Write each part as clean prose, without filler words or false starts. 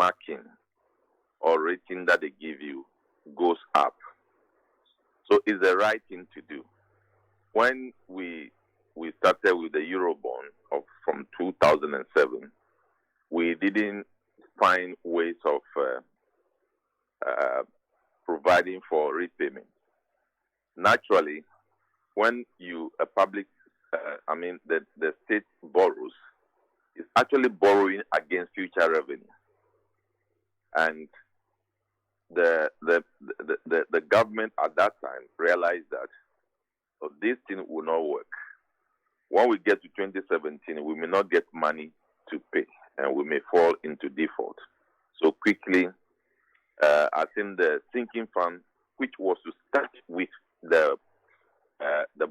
marking or rating that they give you goes up. So it's the right thing to do. When we started with the Eurobond from 2007, we didn't find ways of providing for repayment. Naturally, when a public, the state borrows, it's actually borrowing against future revenue, and the government at that time realized that this thing will not work. When we get to 2017, we may not get money to pay, and we may fall into default. So quickly, I think the sinking fund, which was to start with the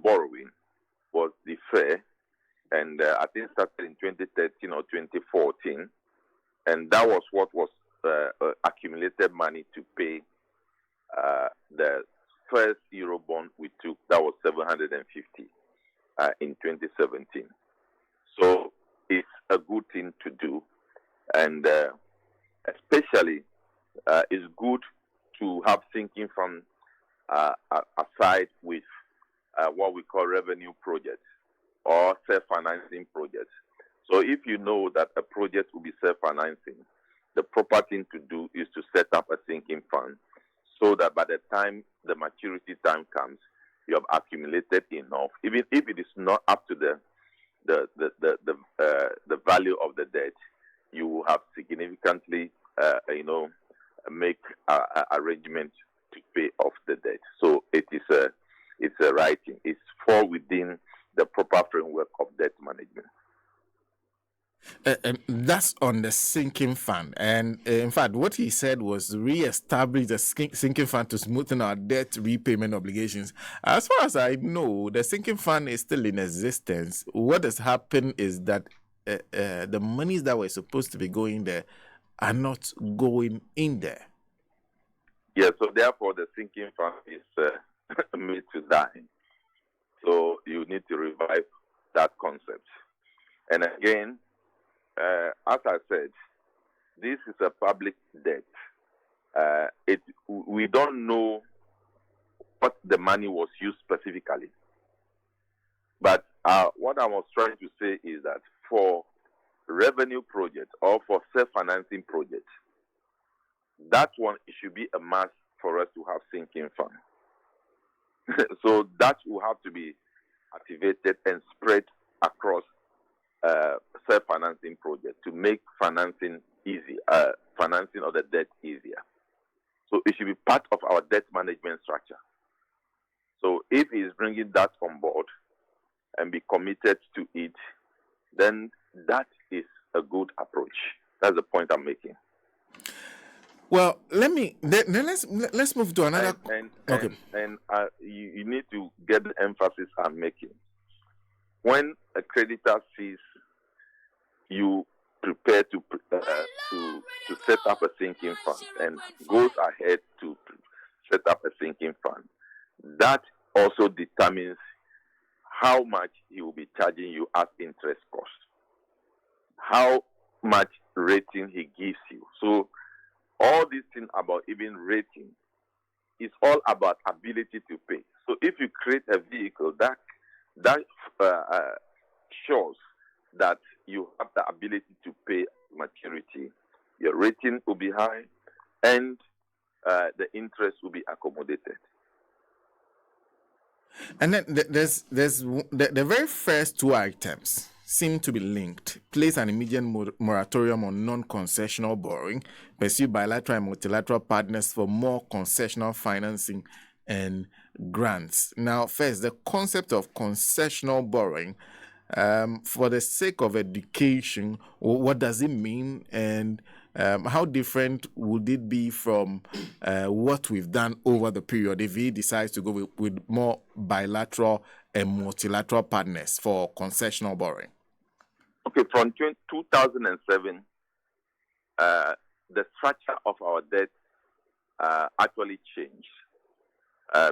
borrowing, was deferred, and I think started in 2013 or 2014, and that was what was accumulated money to pay the first Eurobond we took. That was 750 in 2017. So it's a good thing to do, and especially it's good to have sinking fund aside with what we call revenue projects or self-financing projects. So if you know that a project will be self-financing, the proper thing to do is to set up a sinking fund so that by the time the maturity time comes, you have accumulated enough. Even if it is not up to the value of the debt, you will have significantly, make arrangements to pay off the debt. So it's a right thing. It's fall within the proper framework of debt management. And that's on the sinking fund. And in fact, what he said was re-establish the sinking fund to smoothen our debt repayment obligations. As far as I know, the sinking fund is still in existence. What has happened is that the monies that were supposed to be going there are not going in there. Yeah, so therefore the sinking fund is made to die. So you need to revive that concept. And again, as I said, this is a public debt. We don't know what the money was used specifically. But what I was trying to say is that for revenue projects or for self-financing projects, that one, it should be a must for us to have sinking fund. So that will have to be activated and spread across self-financing projects to make financing easy, financing of the debt easier. So it should be part of our debt management structure. So if he is bringing that on board and be committed to it, then that is a good approach. That's the point I'm making. Well, let's move to another. And you need to get the emphasis I'm making. When a creditor sees you prepare to set up a sinking fund and goes ahead to set up a sinking fund, that also determines how much he will be charging you as interest cost, how much rating he gives you. So all these things about even rating is all about ability to pay. So if you create a vehicle that shows that you have the ability to pay maturity, your rating will be high and the interest will be accommodated. And then there's the very first two items seem to be linked. Place an immediate moratorium on non-concessional borrowing. Pursue bilateral and multilateral partners for more concessional financing and grants. Now, first, the concept of concessional borrowing. For the sake of education, what does it mean, and how different would it be from what we've done over the period if he decides to go with more bilateral and multilateral partners for concessional borrowing? Okay, from 2007, the structure of our debt actually changed.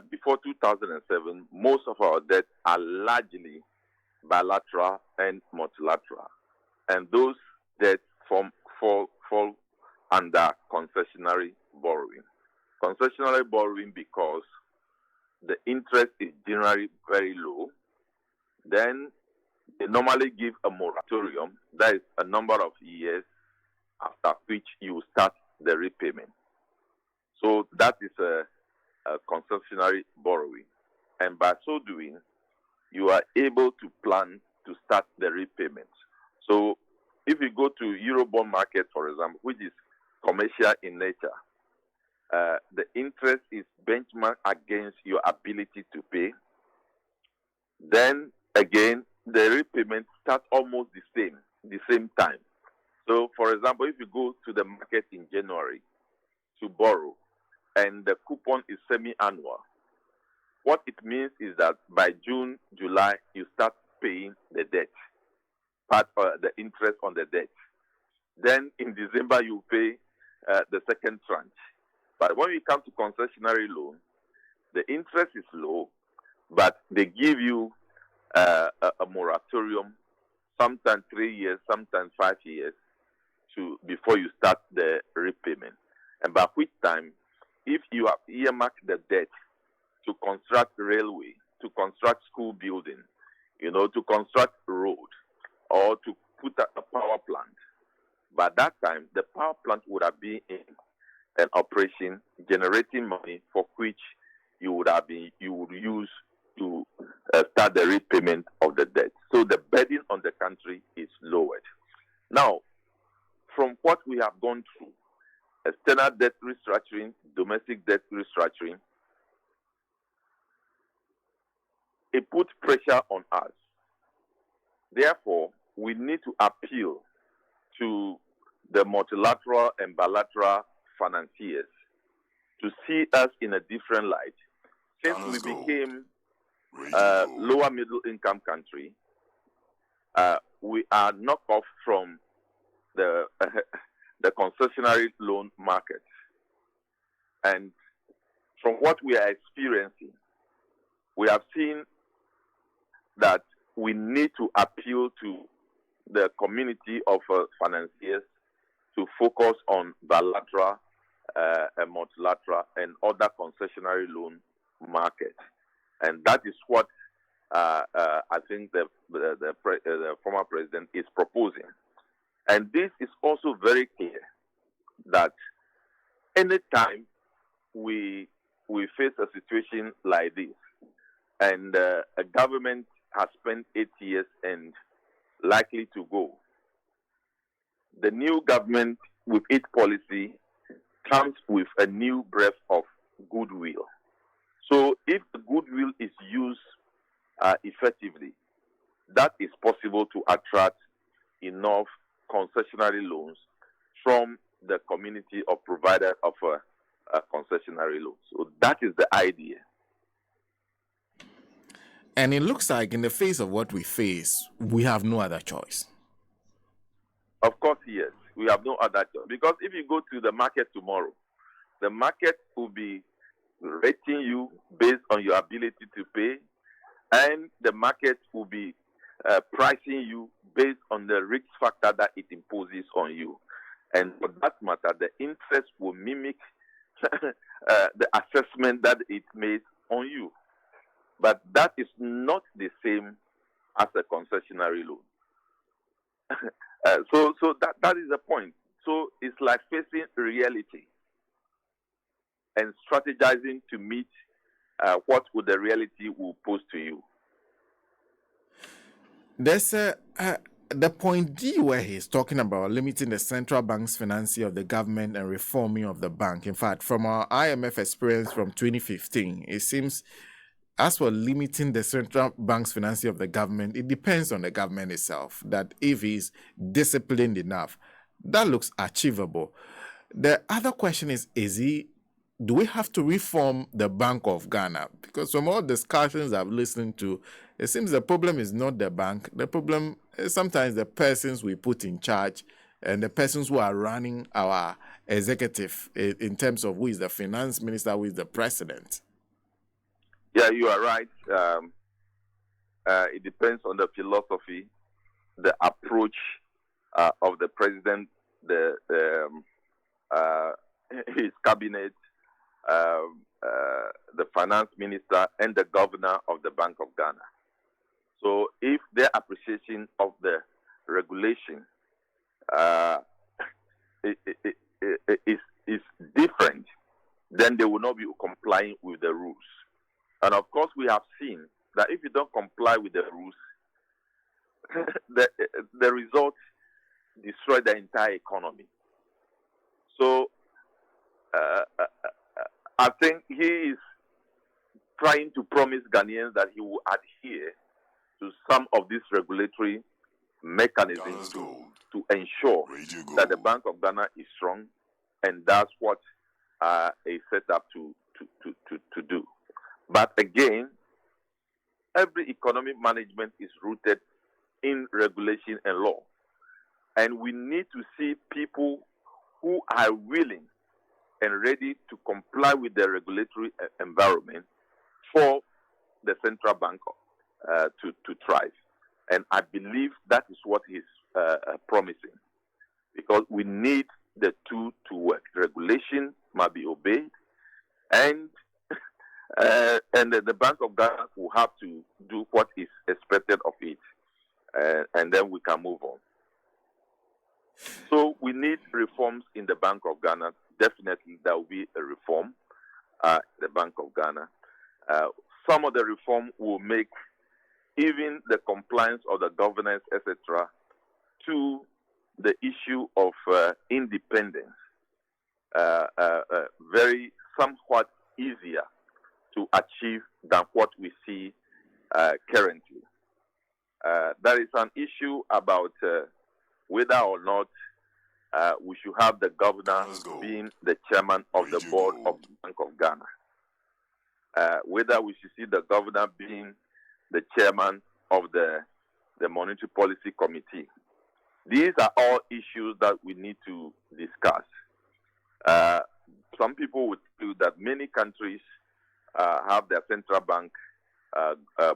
Before 2007, most of our debt are largely bilateral and multilateral, and those debts fall under concessionary borrowing. Concessionary borrowing because the interest is generally very low. Then they normally give a moratorium, that is a number of years after which you start the repayment. So that is a concessionary borrowing. And by so doing, you are able to plan to start the repayment. So if you go to Eurobond market, for example, which is commercial in nature, the interest is benchmarked against your ability to pay. Then again, the repayment starts almost the same time. So, for example, if you go to the market in January to borrow and the coupon is semi-annual, what it means is that by June, July, you start paying the debt, the interest on the debt. Then in December, you pay the second tranche. But when we come to concessionary loan, the interest is low, but they give you a moratorium, sometimes 3 years, sometimes 5 years, before you start the repayment. And by which time, if you have earmarked the debt to construct railway, to construct school building, to construct road, or to put a power plant, by that time, the power plant would have been in an operation generating money for which you would use to start the repayment of the debt. So the burden on the country is lowered. Now, from what we have gone through, external debt restructuring, domestic debt restructuring, it puts pressure on us. Therefore, we need to appeal to the multilateral and bilateral financiers to see us in a different light. Since we became a lower middle income country, we are knocked off from the concessionary loan market. And from what we are experiencing, we have seen that we need to appeal to the community of financiers to focus on bilateral and multilateral and other concessionary loan markets. And that is what I think the former president is proposing. And this is also very clear that anytime we face a situation like this, and a government has spent 8 years and likely to go, the new government with its policy comes with a new breath of goodwill. So if the goodwill is used effectively, that is possible to attract enough concessionary loans from the community of providers of concessionary loans. So that is the idea. And it looks like in the face of what we face, we have no other choice. Of course, yes. We have no other choice. Because if you go to the market tomorrow, the market will be rating you based on your ability to pay, and the market will be pricing you based on the risk factor that it imposes on you. And for that matter, the interest will mimic the assessment that it made on you. But that is not the same as a concessionary loan. So that is the point. So it's like facing reality and strategizing to meet what would the reality will pose to you. There's the point D where he's talking about limiting the central bank's financing of the government and reforming of the bank. In fact, from our IMF experience from 2015, it seems as for limiting the central bank's financing of the government, it depends on the government itself, that if he's disciplined enough, that looks achievable. The other question is do we have to reform the Bank of Ghana? Because from all discussions I've listened to, it seems the problem is not the bank. The problem is sometimes the persons we put in charge and the persons who are running our executive in terms of who is the finance minister, who is the president. Yeah, you are right. It depends on the philosophy, the approach of the president, the his cabinet, the finance minister, and the governor of the Bank of Ghana. So if their appreciation of the regulation is different, then they will not be complying with the rules. And of course, we have seen that if you don't comply with the rules, the result destroy the entire economy. So I think he is trying to promise Ghanaians that he will adhere to some of these regulatory mechanisms to ensure that the Bank of Ghana is strong, and that's what is set up to do. But again, every economic management is rooted in regulation and law. And we need to see people who are willing and ready to comply with the regulatory environment for the central bank to thrive. And I believe that is what he's promising, because we need the two to work. Regulation must be obeyed, and the Bank of Ghana will have to do what is expected of it, and then we can move on. So we need reforms in the Bank of Ghana. Definitely there will be a reform in the Bank of Ghana. Some of the reform will make even the compliance of the governance, etc., to the issue of independence very somewhat easier to achieve than what we see currently. There is an issue about whether or not we should have the governor being the chairman of the board of the Bank of Ghana. Whether we should see the governor being the chairman of the Monetary Policy Committee. These are all issues that we need to discuss. Some people would feel that many countries have their central bank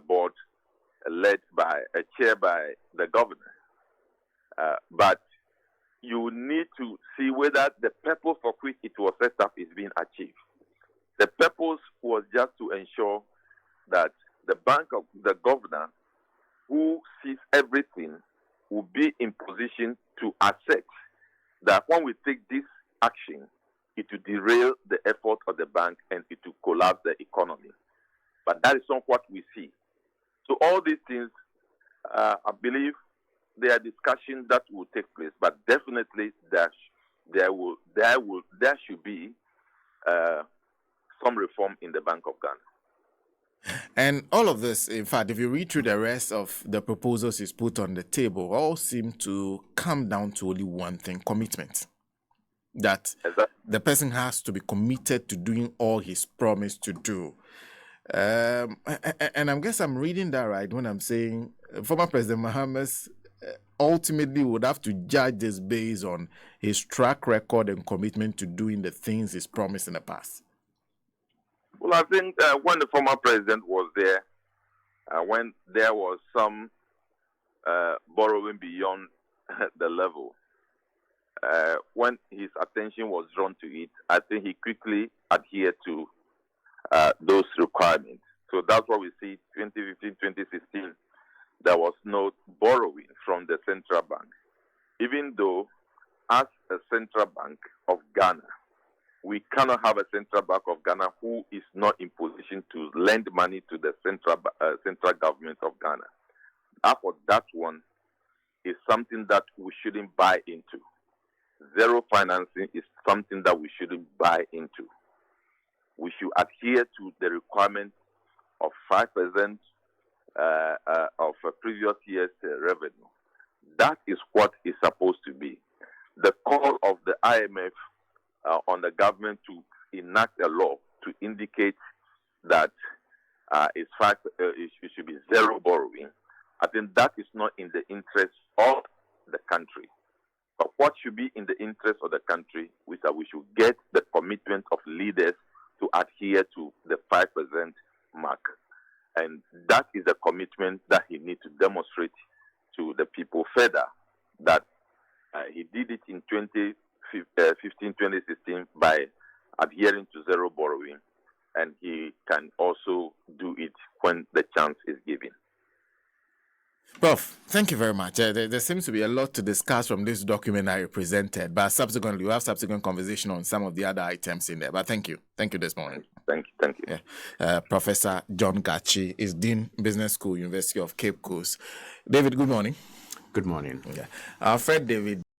board led by a chair by the governor. But you need to see whether the purpose for which it was set up is being achieved. The purpose was just to ensure that the governor, who sees everything, will be in position to assess that when we take this action, it will derail the effort of the bank and it will collapse the economy. But that is not what we see. So all these things, I believe, there are discussions that will take place, but definitely there should be some reform in the Bank of Ghana. And all of this, in fact, if you read through the rest of the proposals he's put on the table, all seem to come down to only one thing: commitment. That the person has to be committed to doing all he's promised to do. And I guess I'm reading that right when I'm saying former President Mahamis ultimately would have to judge this based on his track record and commitment to doing the things he's promised in the past. Well, I think when the former president was there, when there was some borrowing beyond the level, when his attention was drawn to it, I think he quickly adhered to those requirements. So that's what we see 2015, 2016. There was no borrowing from the central bank, even though as a central bank of Ghana, we cannot have a central bank of Ghana who is not in position to lend money to the central government of Ghana. Therefore, that one is something that we shouldn't buy into. Zero financing is something that we shouldn't buy into. We should adhere to the requirement of 5% of a previous year's revenue. That is what is supposed to be. The call of the IMF on the government to enact a law to indicate that it should be zero borrowing, I think that is not in the interest of the country. But what should be in the interest of the country is that we should get the commitment of leaders to adhere to the 5% mark. And that is the commitment that he needs to demonstrate to the people further, that he did it in 2015, 2016 by adhering to zero borrowing, and he can also do it when the chance is given. Prof, thank you very much. There seems to be a lot to discuss from this document I presented, but subsequently we'll have subsequent conversation on some of the other items in there. But thank you this morning. Thank you. Yeah. Professor John Gatsi is Dean Business School, University of Cape Coast. David, good morning. Good morning. Yeah. Our friend David